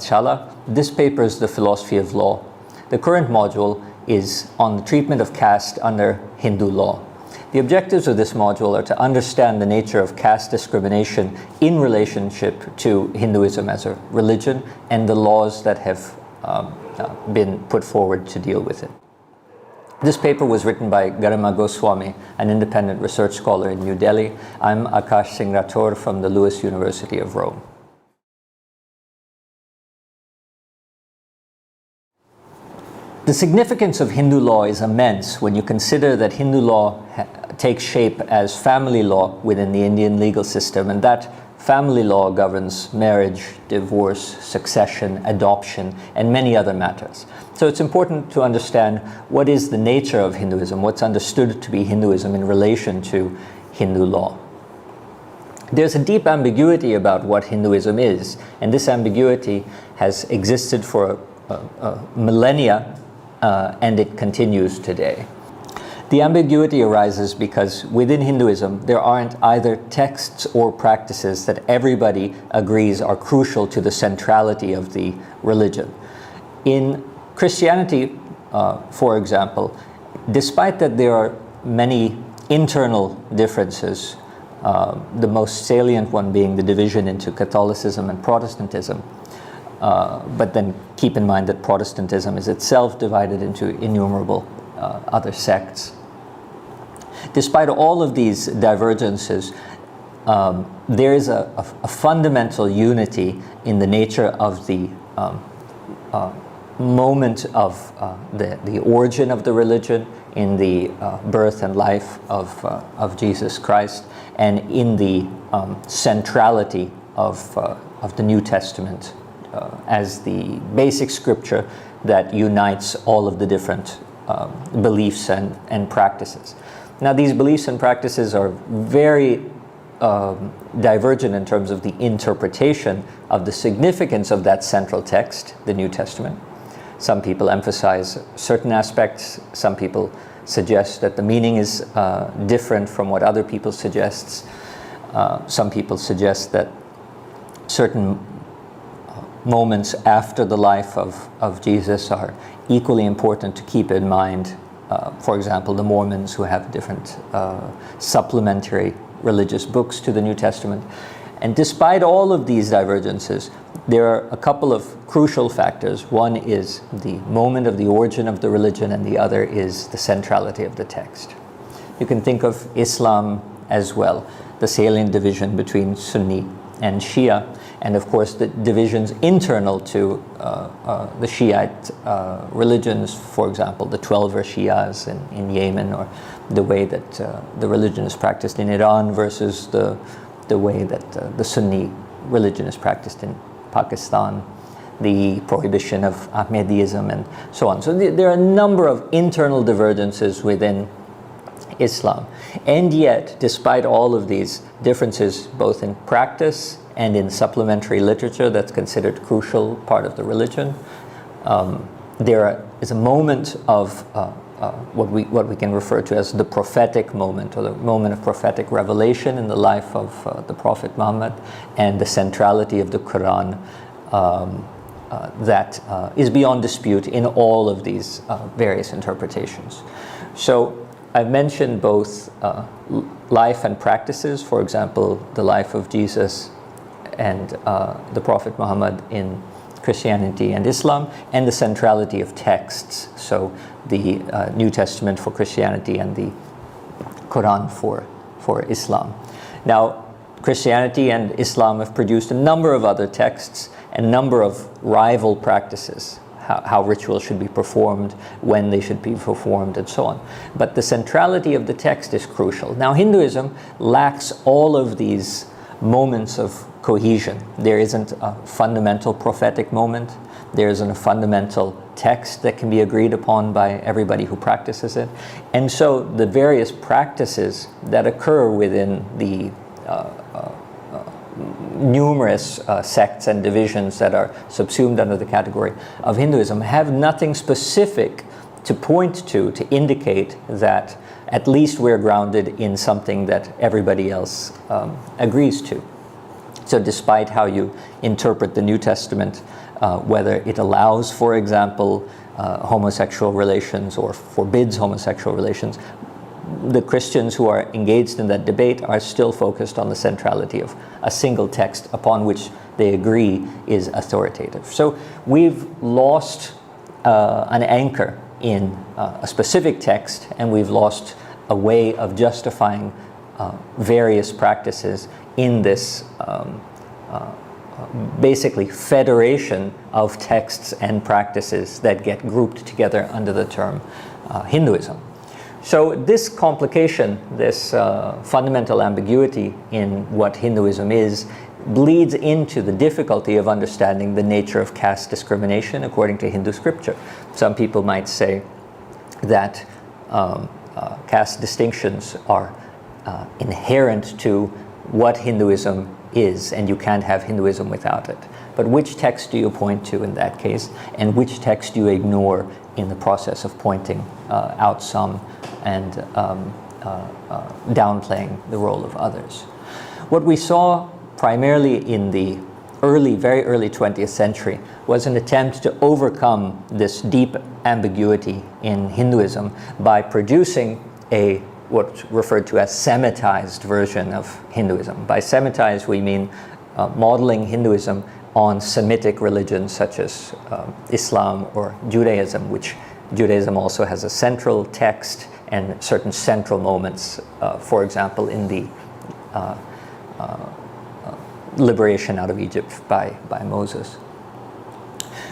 Shala. This paper is the philosophy of law. The current module is on the treatment of caste under Hindu law. The objectives of this module are to understand the nature of caste discrimination in relationship to Hinduism as a religion and the laws that have been put forward to deal with it. This paper was written by Garima Goswami, an independent research scholar in New Delhi. I'm Akash Singh Rathore from the Lewis University of Rome. The significance of Hindu law is immense when you consider that Hindu law takes shape as family law within the Indian legal system, and that family law governs marriage, divorce, succession, adoption, and many other matters. So it's important to understand what is the nature of Hinduism, what's understood to be Hinduism in relation to Hindu law. There's a deep ambiguity about what Hinduism is, and this ambiguity has existed for millennia, and it continues today. The ambiguity arises because within Hinduism there aren't either texts or practices that everybody agrees are crucial to the centrality of the religion. In Christianity, for example, despite that there are many internal differences, the most salient one being the division into Catholicism and Protestantism, but then keep in mind that Protestantism is itself divided into innumerable other sects. Despite all of these divergences, there is a fundamental unity in the nature of the moment of the origin of the religion, in the birth and life of Jesus Christ, and in the centrality of the New Testament as the basic scripture that unites all of the different beliefs and practices. Now, these beliefs and practices are very divergent in terms of the interpretation of the significance of that central text, the New Testament. Some people emphasize certain aspects. Some people suggest that the meaning is different from what other people suggest. Some people suggest that certain moments after the life of Jesus are equally important to keep in mind. For example, the Mormons, who have different supplementary religious books to the New Testament. And despite all of these divergences, there are a couple of crucial factors. One is the moment of the origin of the religion, and the other is the centrality of the text. You can think of Islam as well, the salient division between Sunni and Shia, and of course the divisions internal to the Shiite religions, for example, the 12er Shias in Yemen, or the way that the religion is practiced in Iran versus the way that the Sunni religion is practiced in Pakistan, the prohibition of Ahmadiyism, and so on. So there are a number of internal divergences within Islam. And yet, despite all of these differences, both in practice and in supplementary literature that's considered crucial part of the religion, there is a moment of what we can refer to as the prophetic moment, or the moment of prophetic revelation in the life of the Prophet Muhammad, and the centrality of the Quran that is beyond dispute in all of these various interpretations. So I've mentioned both life and practices, for example, the life of Jesus and the Prophet Muhammad in Christianity and Islam, and the centrality of texts, so the New Testament for Christianity and the Quran for Islam. Now, Christianity and Islam have produced a number of other texts and a number of rival practices, how rituals should be performed, when they should be performed, and so on. But the centrality of the text is crucial. Now, Hinduism lacks all of these moments of cohesion. There isn't a fundamental prophetic moment. There isn't a fundamental text that can be agreed upon by everybody who practices it. And so the various practices that occur within the numerous sects and divisions that are subsumed under the category of Hinduism have nothing specific to point to indicate that at least we're grounded in something that everybody else agrees to. So despite how you interpret the New Testament, whether it allows, for example, homosexual relations or forbids homosexual relations. The Christians who are engaged in that debate are still focused on the centrality of a single text upon which they agree is authoritative. So we've lost an anchor in a specific text, and we've lost a way of justifying various practices in this basically federation of texts and practices that get grouped together under the term Hinduism. So this complication, this fundamental ambiguity in what Hinduism is, bleeds into the difficulty of understanding the nature of caste discrimination according to Hindu scripture. Some people might say that caste distinctions are inherent to what Hinduism is, and you can't have Hinduism without it. But which text do you point to in that case, and which text do you ignore in the process of pointing out some and downplaying the role of others? What we saw primarily in the very early 20th century was an attempt to overcome this deep ambiguity in Hinduism by producing what's referred to as Semitized version of Hinduism. By Semitized, we mean modeling Hinduism on Semitic religions such as Islam or Judaism, which Judaism also has a central text and certain central moments, for example, in the liberation out of Egypt by Moses.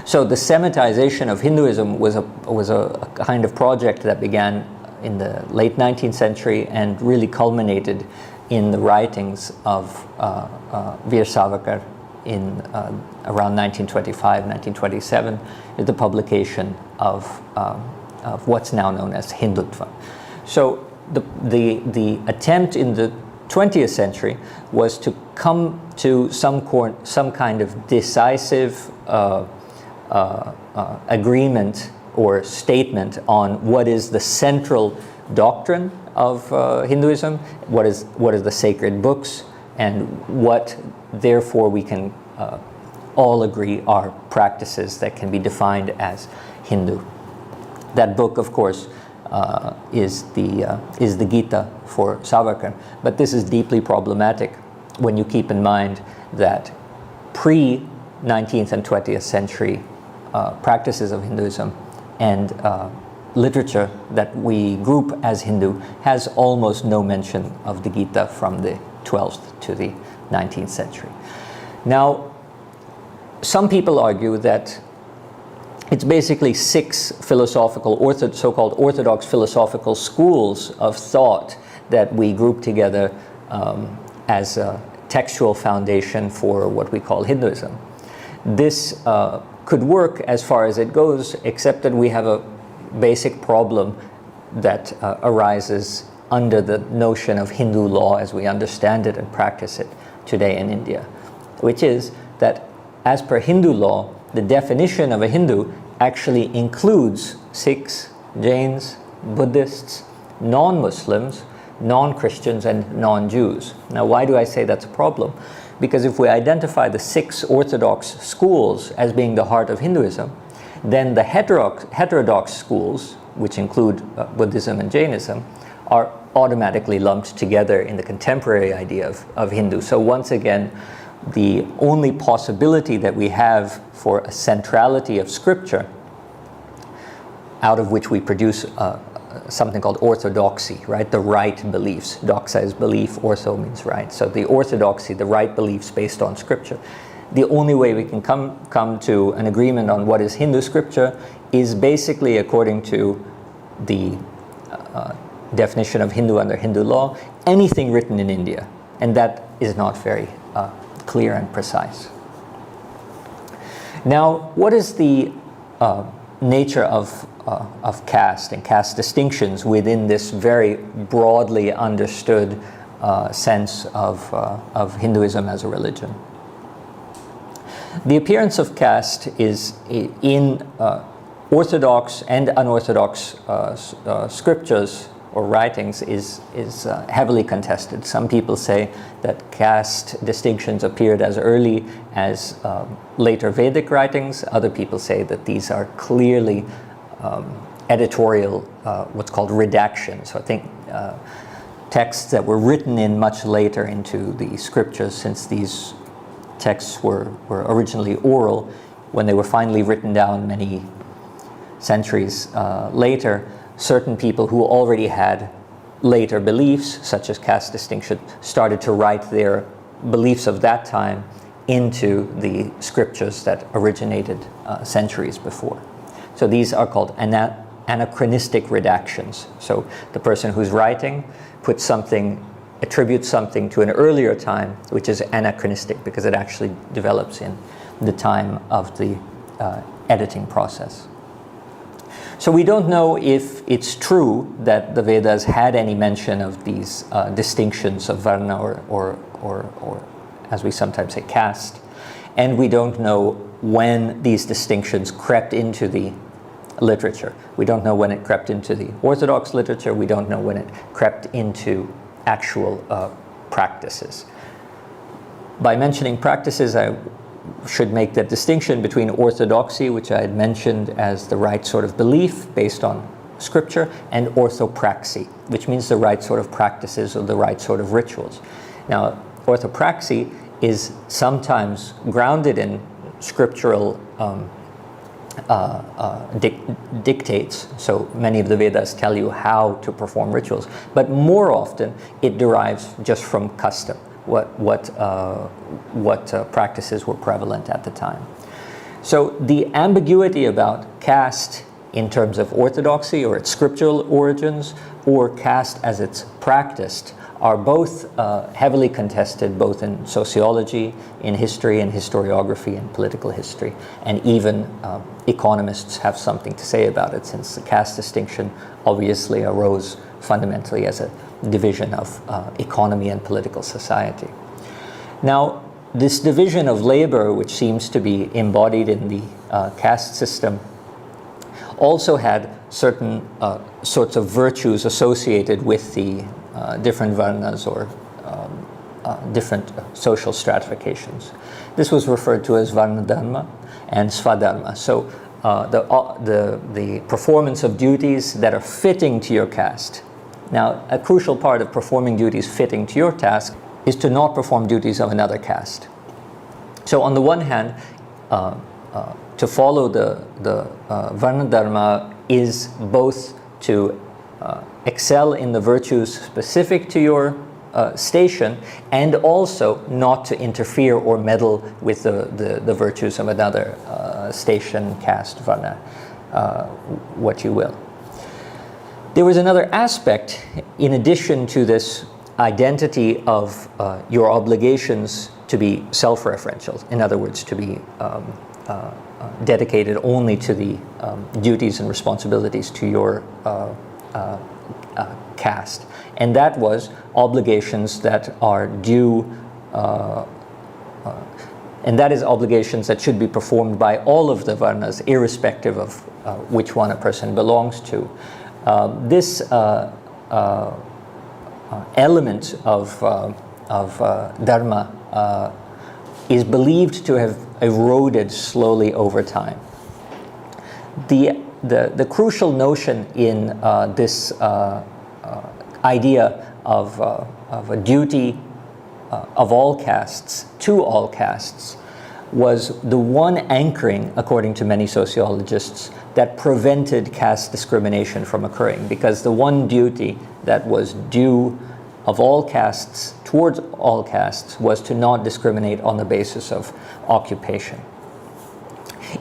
So the Semitization of Hinduism was a kind of project that began in the late 19th century and really culminated in the writings of Veer Savarkar in around 1925, 1927, with the publication of what's now known as Hindutva. So the attempt in the 20th century was to come to some kind of decisive agreement or statement on what is the central doctrine of Hinduism, what is the sacred books, and what therefore we can all agree are practices that can be defined as Hindu. That book, of course, is the Gita for Savarkar, but this is deeply problematic when you keep in mind that pre-19th and 20th century practices of Hinduism and literature that we group as Hindu has almost no mention of the Gita from the 12th to the 19th century. Now, some people argue that it's basically six so-called orthodox philosophical schools of thought that we group together as a textual foundation for what we call Hinduism. This could work as far as it goes, except that we have a basic problem that arises under the notion of Hindu law as we understand it and practice it today in India, which is that as per Hindu law, the definition of a Hindu actually includes Sikhs, Jains, Buddhists, non-Muslims, non-Christians, and non-Jews. Now, why do I say that's a problem? Because if we identify the six orthodox schools as being the heart of Hinduism, then the heterodox schools, which include Buddhism and Jainism, are automatically lumped together in the contemporary idea of Hindu. So once again, the only possibility that we have for a centrality of scripture, out of which we produce something called orthodoxy, right? The right beliefs. Doxa is belief, ortho means right. So the orthodoxy, the right beliefs based on scripture. The only way we can come to an agreement on what is Hindu scripture is basically according to the definition of Hindu under Hindu law, anything written in India. And that is not very clear and precise. Now, what is the nature of caste and caste distinctions within this very broadly understood sense of Hinduism as a religion? The appearance of caste is in orthodox and unorthodox scriptures or writings is heavily contested. Some people say that caste distinctions appeared as early as later Vedic writings. Other people say that these are clearly editorial, what's called redactions. So I think texts that were written in much later into the scriptures, since these texts were originally oral, when they were finally written down many centuries later, certain people who already had later beliefs, such as caste distinction, started to write their beliefs of that time into the scriptures that originated centuries before. So these are called anachronistic redactions. So the person who's writing puts something, attributes something to an earlier time, which is anachronistic because it actually develops in the time of the editing process. So we don't know if it's true that the Vedas had any mention of these distinctions of varna or as we sometimes say, caste, and we don't know when these distinctions crept into the literature. We don't know when it crept into the Orthodox literature. We don't know when it crept into actual practices. By mentioning practices, I should make that distinction between orthodoxy, which I had mentioned as the right sort of belief based on scripture, and orthopraxy, which means the right sort of practices or the right sort of rituals. Now, orthopraxy is sometimes grounded in scriptural dictates. So many of the Vedas tell you how to perform rituals, but more often it derives just from custom, what practices were prevalent at the time. So the ambiguity about caste in terms of orthodoxy or its scriptural origins, or caste as it's practiced, are both heavily contested, both in sociology, in history and historiography and political history, and even economists have something to say about it, since the caste distinction obviously arose fundamentally as a division of economy and political society. Now, this division of labor, which seems to be embodied in the caste system, also had certain sorts of virtues associated with the different varnas or different social stratifications. This was referred to as varna dharma and swadharma. So the performance of duties that are fitting to your caste. Now, a crucial part of performing duties fitting to your task is to not perform duties of another caste. So on the one hand, to follow the varna dharma is both to excel in the virtues specific to your station, and also not to interfere or meddle with the virtues of another station, caste, varna, what you will. There was another aspect in addition to this identity of your obligations to be self-referential, in other words, to be dedicated only to the duties and responsibilities to your caste, and that was obligations that are due, and that is obligations that should be performed by all of the varnas, irrespective of which one a person belongs to. This element of dharma is believed to have eroded slowly over time. The crucial notion in this idea of a duty of all castes to all castes was the one anchoring, according to many sociologists, that prevented caste discrimination from occurring, because the one duty that was due of all castes towards all castes was to not discriminate on the basis of occupation.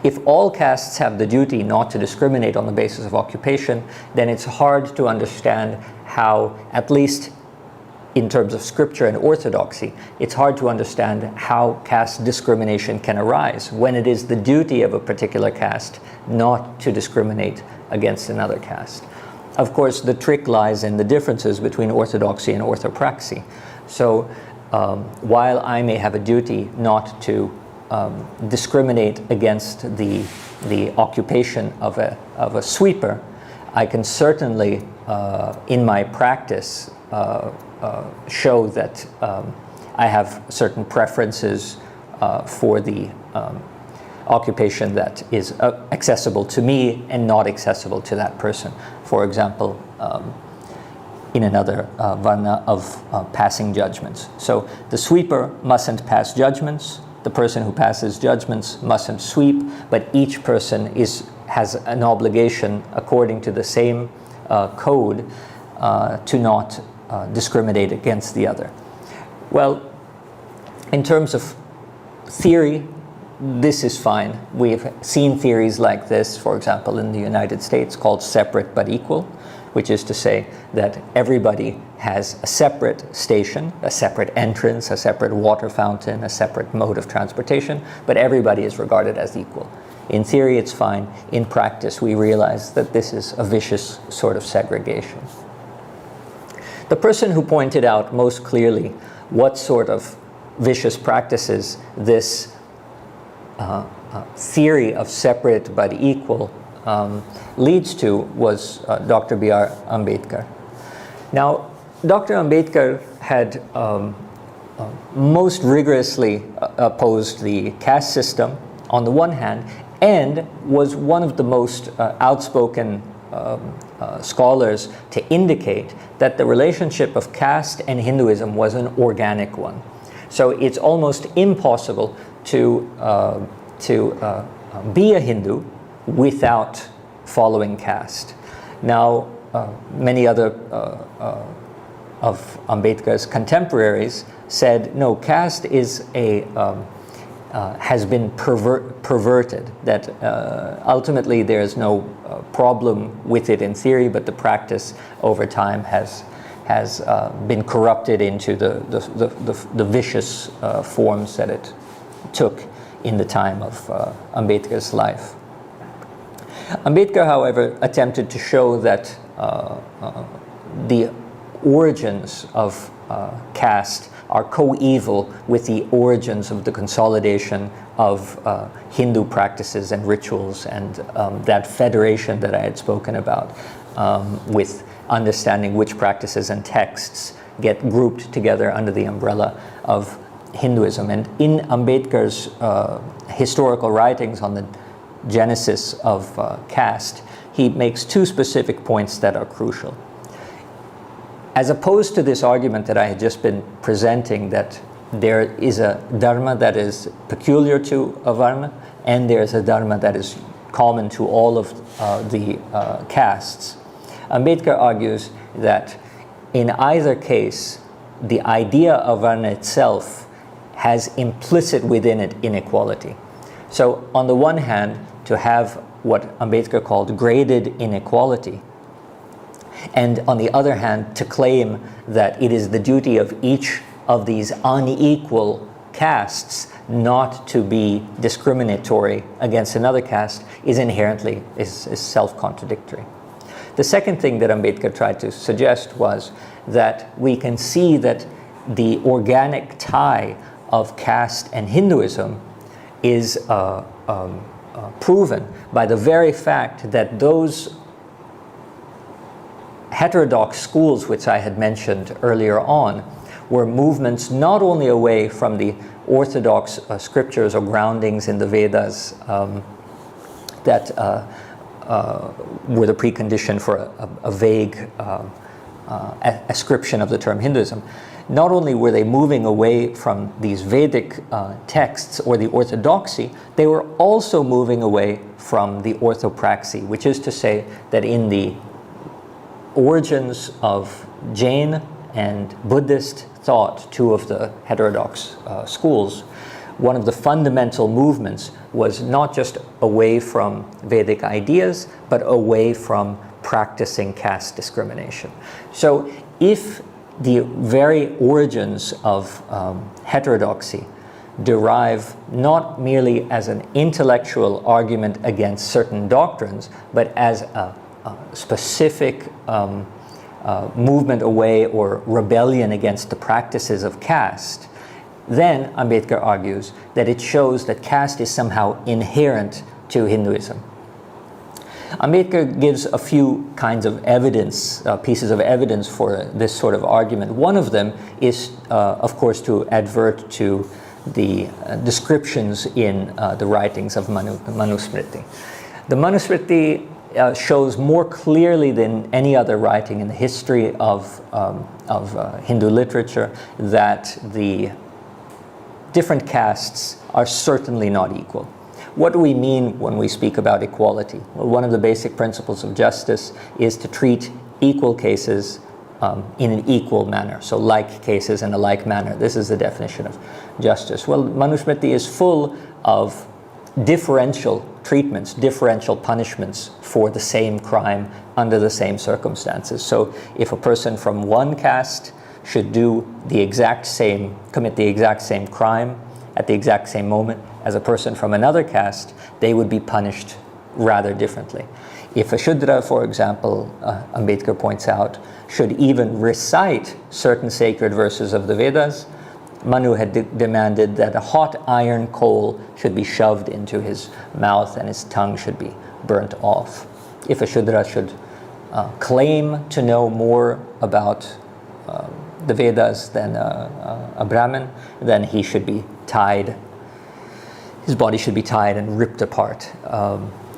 If all castes have the duty not to discriminate on the basis of occupation, then it's hard to understand how, at least in terms of scripture and orthodoxy, it's hard to understand how caste discrimination can arise when it is the duty of a particular caste not to discriminate against another caste. Of course, the trick lies in the differences between orthodoxy and orthopraxy. So while I may have a duty not to discriminate against the occupation of a sweeper, I can certainly, in my practice, show that I have certain preferences for the occupation that is accessible to me and not accessible to that person. For example, in another varna of passing judgments. So the sweeper mustn't pass judgments, the person who passes judgments mustn't sweep, but each person has an obligation according to the same code to not discriminate against the other. Well, in terms of theory, this is fine. We've seen theories like this, for example, in the United States called separate but equal, which is to say that everybody has a separate station, a separate entrance, a separate water fountain, a separate mode of transportation, but everybody is regarded as equal. In theory, it's fine. In practice, we realize that this is a vicious sort of segregation. The person who pointed out most clearly what sort of vicious practices this theory of separate but equal leads to was Dr. B.R. Ambedkar. Now, Dr. Ambedkar had most rigorously opposed the caste system on the one hand, and was one of the most outspoken scholars to indicate that the relationship of caste and Hinduism was an organic one. So it's almost impossible to be a Hindu without following caste. Now, many other of Ambedkar's contemporaries said, no, caste is has been perverted, that ultimately there's no problem with it in theory, but the practice over time has been corrupted into the vicious forms that it took in the time of Ambedkar's life. Ambedkar, however, attempted to show that the origins of caste are coeval with the origins of the consolidation of Hindu practices and rituals, and that federation that I had spoken about, with understanding which practices and texts get grouped together under the umbrella of Hinduism. And in Ambedkar's historical writings on the genesis of caste, he makes two specific points that are crucial. As opposed to this argument that I had just been presenting, that there is a dharma that is peculiar to a varna, and there's a dharma that is common to all of the castes, Ambedkar argues that in either case, the idea of varna itself has implicit within it inequality. So on the one hand, to have what Ambedkar called graded inequality, and on the other hand, to claim that it is the duty of each of these unequal castes not to be discriminatory against another caste is inherently self-contradictory. The second thing that Ambedkar tried to suggest was that we can see that the organic tie of caste and Hinduism is proven by the very fact that those heterodox schools which I had mentioned earlier on were movements not only away from the orthodox scriptures or groundings in the Vedas that were the precondition for a vague ascription of the term Hinduism. Not only were they moving away from these Vedic texts or the orthodoxy, they were also moving away from the orthopraxy, which is to say that in the origins of Jain and Buddhist thought, two of the heterodox schools, one of the fundamental movements was not just away from Vedic ideas, but away from practicing caste discrimination. So if the very origins of heterodoxy derive not merely as an intellectual argument against certain doctrines, but as a specific movement away or rebellion against the practices of caste, then Ambedkar argues that it shows that caste is somehow inherent to Hinduism. Ambedkar gives a few kinds of evidence, pieces of evidence for this sort of argument. One of them is, of course, to advert to the descriptions in the writings of Manusmriti. The Manusmriti shows more clearly than any other writing in the history of Hindu literature that the different castes are certainly not equal. What do we mean when we speak about equality? Well, one of the basic principles of justice is to treat equal cases in an equal manner. So like cases in a like manner. This is the definition of justice. Well, Manusmriti is full of differential treatments, differential punishments for the same crime under the same circumstances. So if a person from one caste should commit the exact same crime at the exact same moment as a person from another caste, they would be punished rather differently. If a Shudra, for example, Ambedkar points out, should even recite certain sacred verses of the Vedas, Manu had demanded that a hot iron coal should be shoved into his mouth and his tongue should be burnt off. If a Shudra should claim to know more about the Vedas than a Brahmin, then he should be tied. His body should be tied and ripped apart.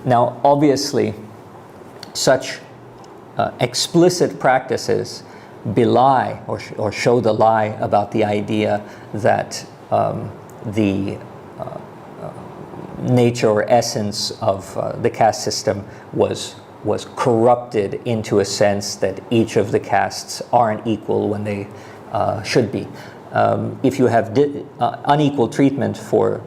Now, obviously, such explicit practices belie or show the lie about the idea that the nature or essence of the caste system was corrupted into a sense that each of the castes aren't equal when they should be. If you have unequal treatment for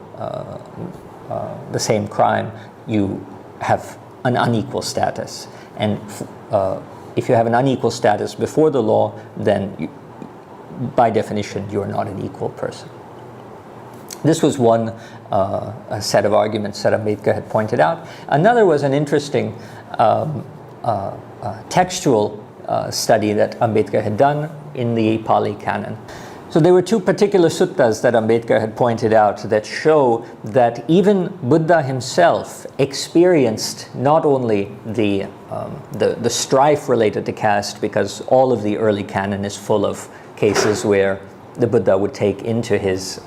the same crime, you have an unequal status. And if you have an unequal status before the law, then by definition, you're not an equal person. This was one set of arguments that Ambedkar had pointed out. Another was an interesting textual study that Ambedkar had done in the Pali canon. So there were two particular suttas that Ambedkar had pointed out that show that even Buddha himself experienced not only the strife related to caste, because all of the early canon is full of cases where the Buddha would take into his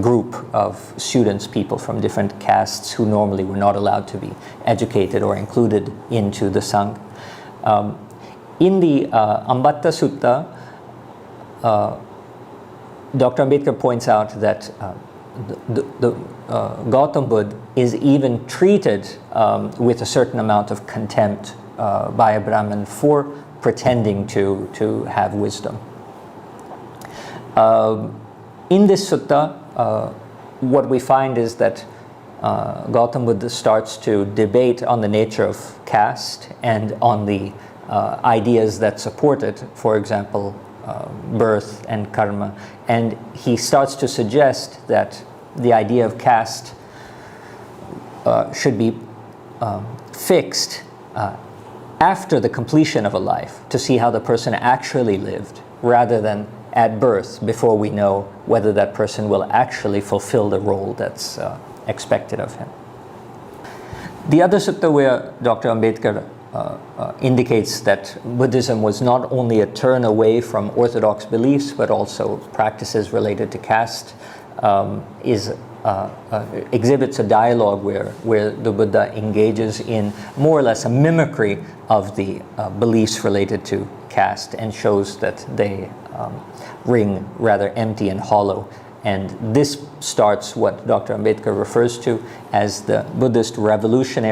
group of students people from different castes who normally were not allowed to be educated or included into the Sangha. In the Ambatta Sutta, Dr. Ambedkar points out that Gautam Buddha is even treated with a certain amount of contempt by a Brahmin for pretending to have wisdom. In this sutta, what we find is that Gautam Buddha starts to debate on the nature of caste and on the ideas that support it, for example, birth and karma, and he starts to suggest that the idea of caste should be fixed after the completion of a life to see how the person actually lived, rather than at birth, before we know whether that person will actually fulfill the role that's expected of him. The other sutta where Dr. Ambedkar indicates that Buddhism was not only a turn away from orthodox beliefs but also practices related to caste exhibits a dialogue where the Buddha engages in more or less a mimicry of the beliefs related to caste and shows that they ring rather empty and hollow. And this starts what Dr. Ambedkar refers to as the Buddhist revolution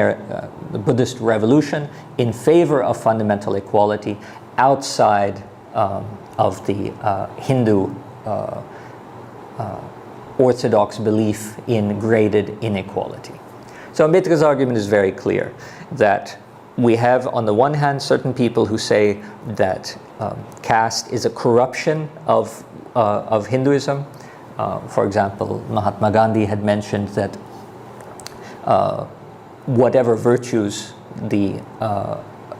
in favor of fundamental equality outside of the Hindu orthodox belief in graded inequality. So Ambedkar's argument is very clear that we have, on the one hand, certain people who say that caste is a corruption of Hinduism. For example, Mahatma Gandhi had mentioned that whatever virtues the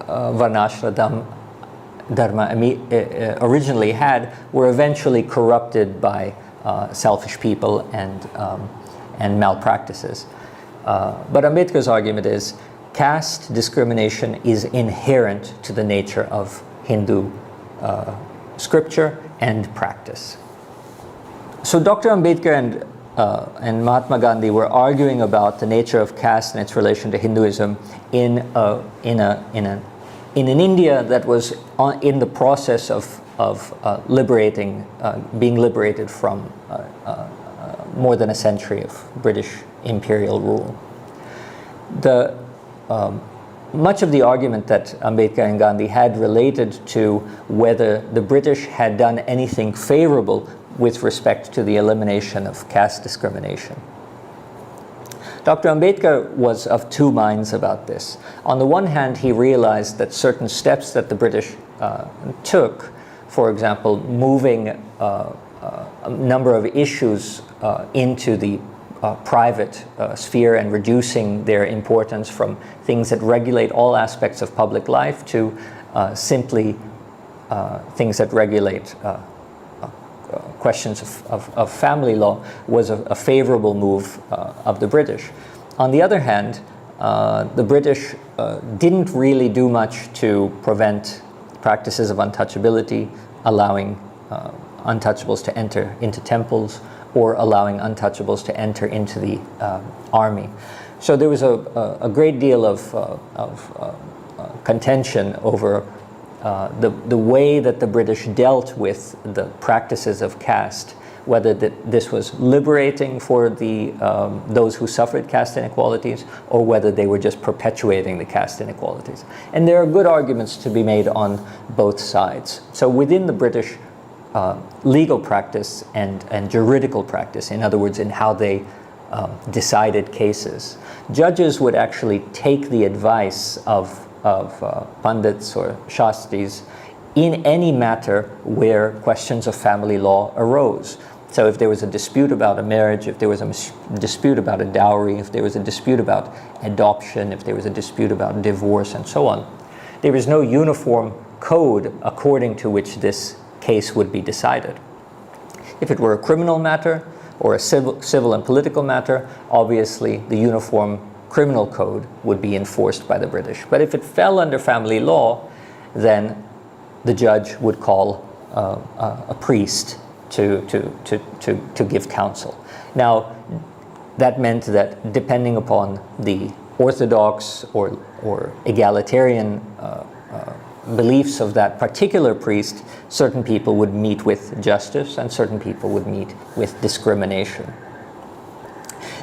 Varnashram Dharma originally had were eventually corrupted by selfish people and malpractices. But Ambedkar's argument is caste discrimination is inherent to the nature of Hindu scripture and practice. So Dr. Ambedkar and Mahatma Gandhi were arguing about the nature of caste and its relation to Hinduism in an India that was in the process of being liberated from more than a century of British imperial rule. Much of the argument that Ambedkar and Gandhi had related to whether the British had done anything favorable with respect to the elimination of caste discrimination. Dr. Ambedkar was of two minds about this. On the one hand, he realized that certain steps that the British took, for example, moving a number of issues into the private sphere and reducing their importance from things that regulate all aspects of public life to simply things that regulate questions of family law, was a favorable move of the British. On the other hand, the British didn't really do much to prevent practices of untouchability, allowing untouchables to enter into temples, or allowing untouchables to enter into the army. So there was a great deal of contention over the way that the British dealt with the practices of caste, whether this was liberating for those who suffered caste inequalities, or whether they were just perpetuating the caste inequalities. And there are good arguments to be made on both sides. So within the British legal practice and juridical practice, in other words, in how they decided cases, judges would actually take the advice of pundits or shastris in any matter where questions of family law arose. So if there was a dispute about a marriage, if there was a dispute about a dowry, if there was a dispute about adoption, if there was a dispute about divorce, and so on, there was no uniform code according to which this case would be decided. If it were a criminal matter or a civil and political matter, obviously the uniform criminal code would be enforced by the British. But if it fell under family law, then the judge would call a priest to give counsel. Now, that meant that depending upon the orthodox or egalitarian beliefs of that particular priest, certain people would meet with justice and certain people would meet with discrimination.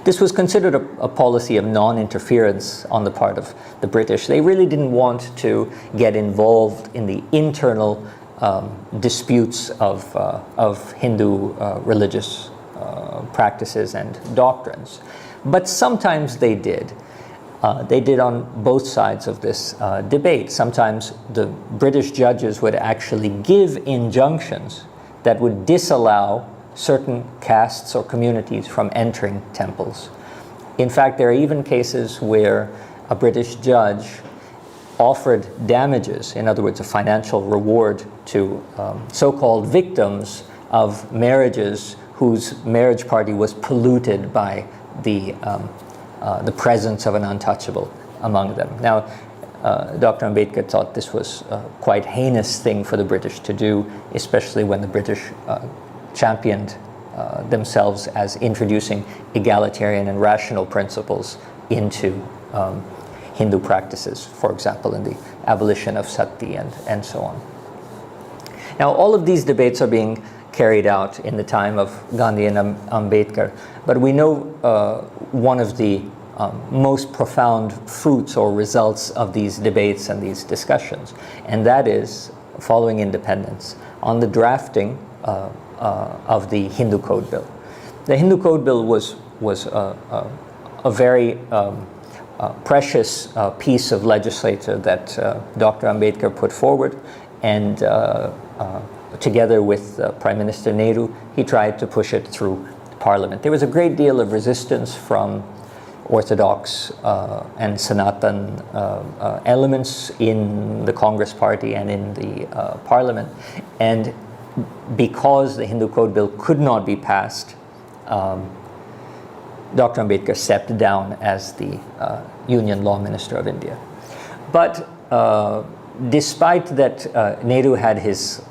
This was considered a policy of non-interference on the part of the British. They really didn't want to get involved in the internal disputes of Hindu religious practices and doctrines. But sometimes they did. They did on both sides of this debate. Sometimes the British judges would actually give injunctions that would disallow certain castes or communities from entering temples. In fact, there are even cases where a British judge offered damages, in other words, a financial reward to so-called victims of marriages whose marriage party was polluted by the presence of an untouchable among them. Now, Dr. Ambedkar thought this was a quite heinous thing for the British to do, especially when the British championed themselves as introducing egalitarian and rational principles into Hindu practices, for example, in the abolition of sati and so on. Now, all of these debates are being carried out in the time of Gandhi and Ambedkar, but we know one of the most profound fruits or results of these debates and these discussions, and that is, following independence, on the drafting of the Hindu Code Bill. The Hindu Code Bill was a very precious piece of legislature that Dr. Ambedkar put forward, and together with Prime Minister Nehru, he tried to push it through Parliament. There was a great deal of resistance from Orthodox and Sanatan elements in the Congress Party and in the Parliament, and because the Hindu Code Bill could not be passed, Dr. Ambedkar stepped down as the Union Law Minister of India. But despite that, Nehru had his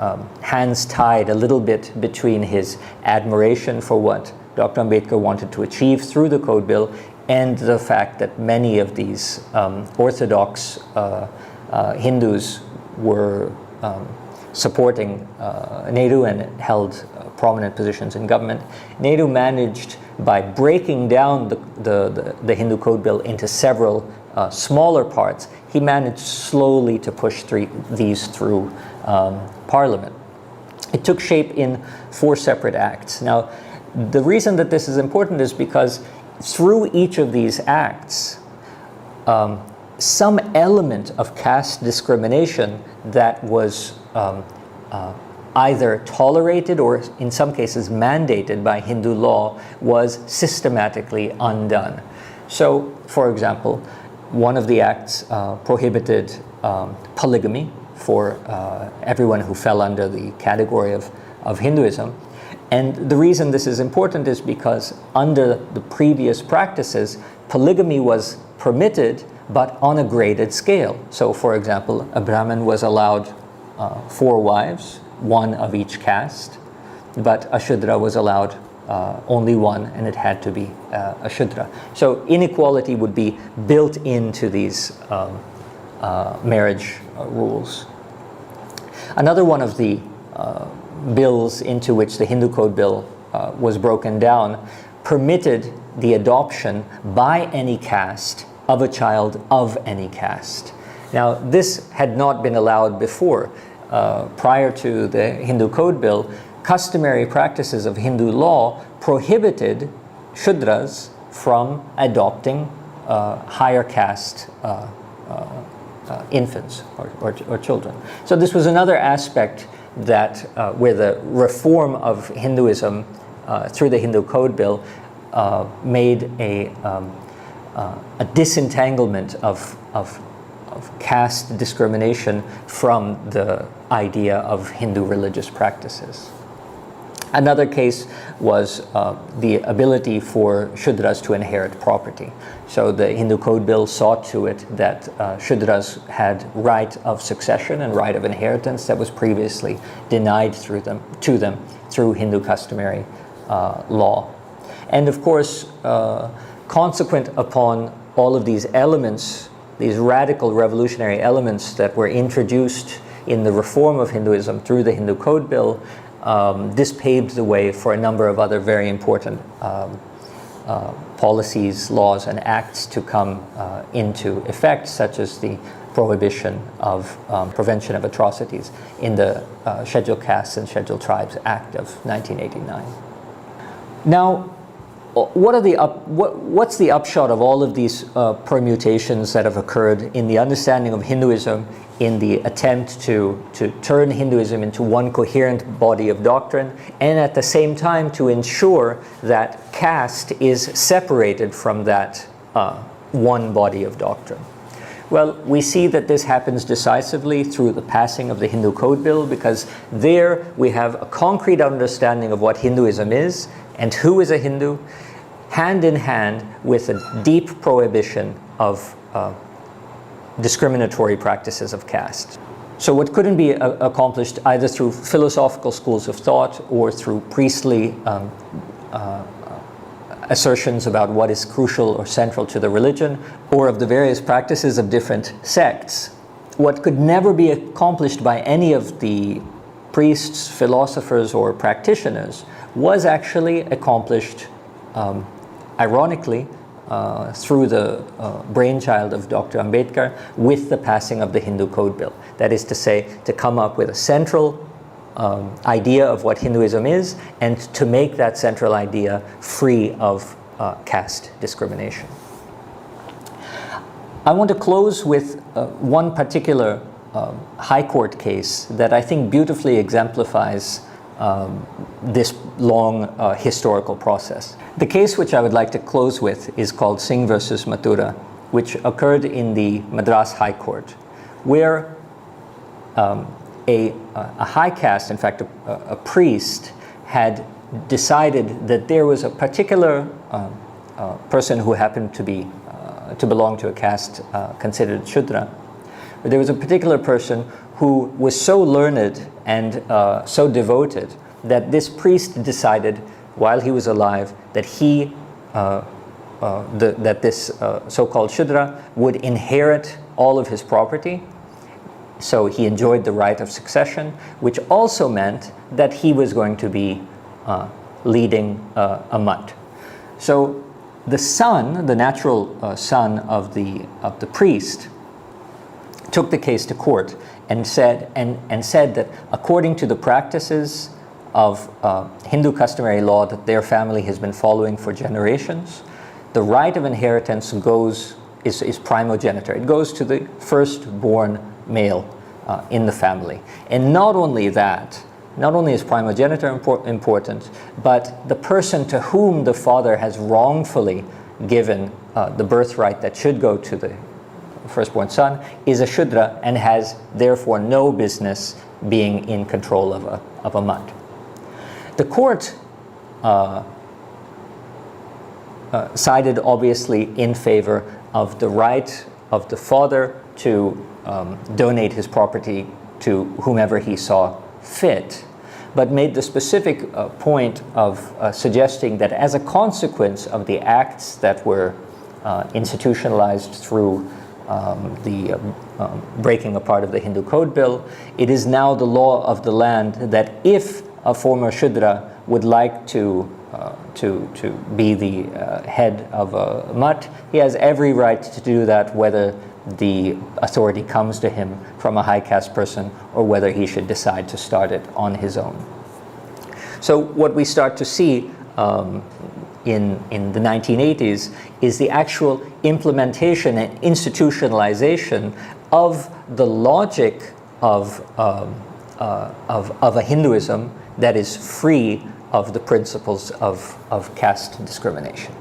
hands tied a little bit between his admiration for what Dr. Ambedkar wanted to achieve through the Code Bill and the fact that many of these orthodox Hindus were supporting Nehru and held prominent positions in government. Nehru managed, by breaking down the Hindu Code Bill into several smaller parts, he managed slowly to push these through Parliament. It took shape in 4 separate acts. Now, the reason that this is important is because through each of these acts, some element of caste discrimination that was either tolerated or in some cases mandated by Hindu law was systematically undone. So, for example, one of the acts prohibited polygamy for everyone who fell under the category of Hinduism. And the reason this is important is because under the previous practices, polygamy was permitted, but on a graded scale. So, for example, a Brahmin was allowed 4 wives, 1 of each caste, but a Shudra was allowed only 1, and it had to be a Shudra. So inequality would be built into these marriage rules. Another one of the bills into which the Hindu Code Bill was broken down permitted the adoption by any caste of a child of any caste. Now, this had not been allowed before. Prior to the Hindu Code Bill, customary practices of Hindu law prohibited Shudras from adopting higher caste infants or children. So this was another aspect that where the reform of Hinduism through the Hindu Code Bill made a disentanglement of caste discrimination from the idea of Hindu religious practices. Another case was the ability for Shudras to inherit property. So the Hindu Code Bill saw to it that Shudras had right of succession and right of inheritance that was previously denied to them through Hindu customary law. And of course, consequent upon all of these elements, these radical revolutionary elements that were introduced in the reform of Hinduism through the Hindu Code Bill, this paved the way for a number of other very important policies, laws, and acts to come into effect, such as the prohibition of prevention of atrocities in the Scheduled Castes and Scheduled Tribes Act of 1989. Now, what's the upshot of all of these permutations that have occurred in the understanding of Hinduism, in the attempt to turn Hinduism into one coherent body of doctrine, and at the same time to ensure that caste is separated from that one body of doctrine? Well, we see that this happens decisively through the passing of the Hindu Code Bill, because there we have a concrete understanding of what Hinduism is and who is a Hindu, hand in hand with a deep prohibition of discriminatory practices of caste. So what couldn't be accomplished either through philosophical schools of thought or through priestly assertions about what is crucial or central to the religion, or of the various practices of different sects, what could never be accomplished by any of the priests, philosophers, or practitioners was actually accomplished, ironically, through the brainchild of Dr. Ambedkar with the passing of the Hindu Code Bill. That is to say, to come up with a central idea of what Hinduism is, and to make that central idea free of caste discrimination. I want to close with one particular High Court case that I think beautifully exemplifies this long historical process. The case which I would like to close with is called Singh versus Mathura, which occurred in the Madras High Court, where a high caste, in fact a priest, had decided that there was a particular person who happened to be to belong to a caste considered Shudra. There was a particular person who was so learned and so devoted that this priest decided, while he was alive, that that this so-called Shudra would inherit all of his property. So he enjoyed the right of succession, which also meant that he was going to be leading a mutt. So the son, the natural son of the priest, took the case to court and said that according to the practices of Hindu customary law that their family has been following for generations, the right of inheritance is primogeniture. It goes to the firstborn male in the family. And not only that, not only is primogeniture important, but the person to whom the father has wrongfully given the birthright that should go to the firstborn son is a Shudra and has therefore no business being in control of a mutt. The court sided obviously in favor of the right of the father to donate his property to whomever he saw fit, but made the specific point of suggesting that as a consequence of the acts that were institutionalized through the breaking apart of the Hindu Code Bill, it is now the law of the land that if a former Shudra would like to be the head of a mutt, he has every right to do that, whether the authority comes to him from a high caste person or whether he should decide to start it on his own. So what we start to see in the 1980s is the actual implementation and institutionalization of the logic of a Hinduism that is free of the principles of caste discrimination.